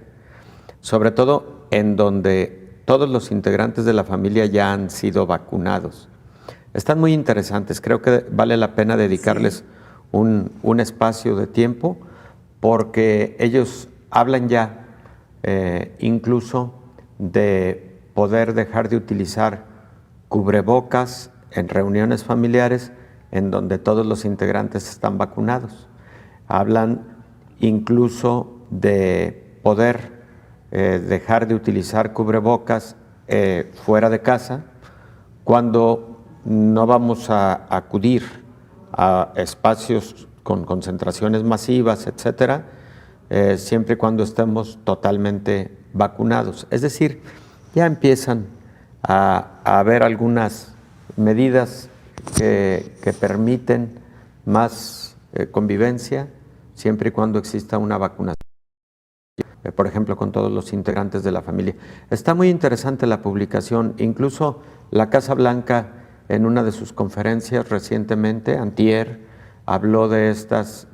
sobre todo en donde todos los integrantes de la familia ya han sido vacunados. Están muy interesantes, creo que vale la pena dedicarles un espacio de tiempo porque ellos hablan ya incluso de poder dejar de utilizar cubrebocas en reuniones familiares en donde todos los integrantes están vacunados. Hablan incluso de poder dejar de utilizar cubrebocas fuera de casa cuando no vamos a acudir a espacios con concentraciones masivas, etcétera, siempre y cuando estemos totalmente vacunados. Es decir, ya empiezan a haber algunas medidas que permiten más convivencia siempre y cuando exista una vacunación, por ejemplo, con todos los integrantes de la familia. Está muy interesante la publicación, incluso la Casa Blanca en una de sus conferencias recientemente, antier, habló de estas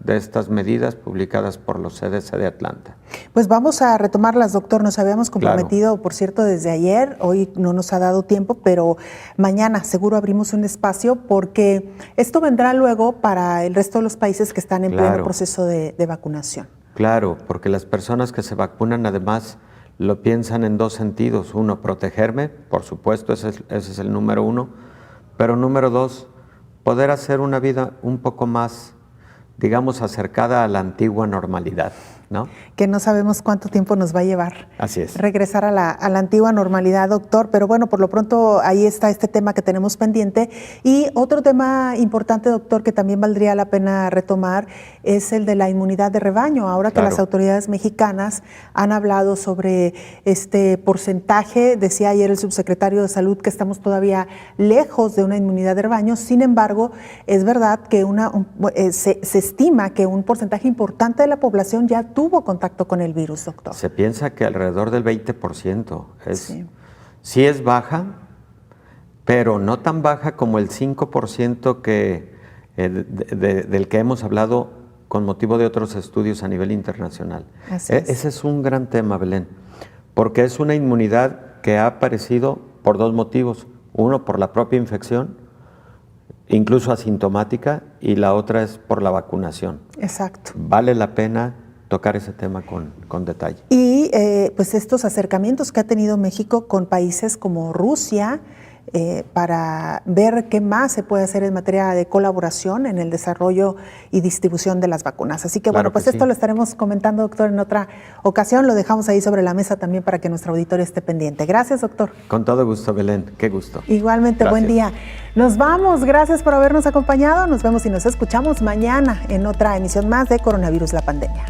medidas publicadas por los CDC de Atlanta. Pues vamos a retomarlas, doctor. Nos habíamos comprometido, por cierto, desde ayer. Hoy no nos ha dado tiempo, pero mañana seguro abrimos un espacio porque esto vendrá luego para el resto de los países que están en pleno proceso de vacunación. Claro, porque las personas que se vacunan además lo piensan en dos sentidos. Uno, protegerme, por supuesto, ese es el número uno, pero número dos, poder hacer una vida un poco más, digamos, acercada a la antigua normalidad, ¿no? Que no sabemos cuánto tiempo nos va a llevar. Así es. Regresar a la antigua normalidad, doctor. Pero bueno, por lo pronto ahí está este tema que tenemos pendiente. Y otro tema importante, doctor, que también valdría la pena retomar, es el de la inmunidad de rebaño. Ahora que las autoridades mexicanas han hablado sobre este porcentaje, decía ayer el subsecretario de Salud que estamos todavía lejos de una inmunidad de rebaño. Sin embargo, es verdad que se estima que un porcentaje importante de la población ya tuvo contacto con el virus, doctor. Se piensa que alrededor del 20%. Sí es baja, pero no tan baja como el 5% del que hemos hablado con motivo de otros estudios a nivel internacional. Ese es un gran tema, Belén, porque es una inmunidad que ha aparecido por dos motivos. Uno, por la propia infección, incluso asintomática, y la otra es por la vacunación. Exacto. Vale la pena tocar ese tema con detalle. Y pues estos acercamientos que ha tenido México con países como Rusia, para ver qué más se puede hacer en materia de colaboración en el desarrollo y distribución de las vacunas. Así que bueno, pues esto lo estaremos comentando, doctor, en otra ocasión. Lo dejamos ahí sobre la mesa también para que nuestro auditorio esté pendiente. Gracias, doctor. Con todo gusto, Belén. Qué gusto. Igualmente, gracias. Buen día. Nos vamos. Gracias por habernos acompañado. Nos vemos y nos escuchamos mañana en otra emisión más de Coronavirus, la pandemia.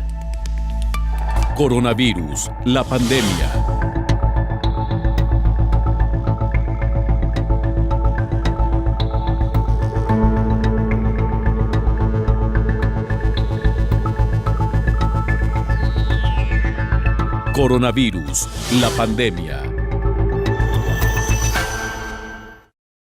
Coronavirus, la pandemia. Coronavirus, la pandemia.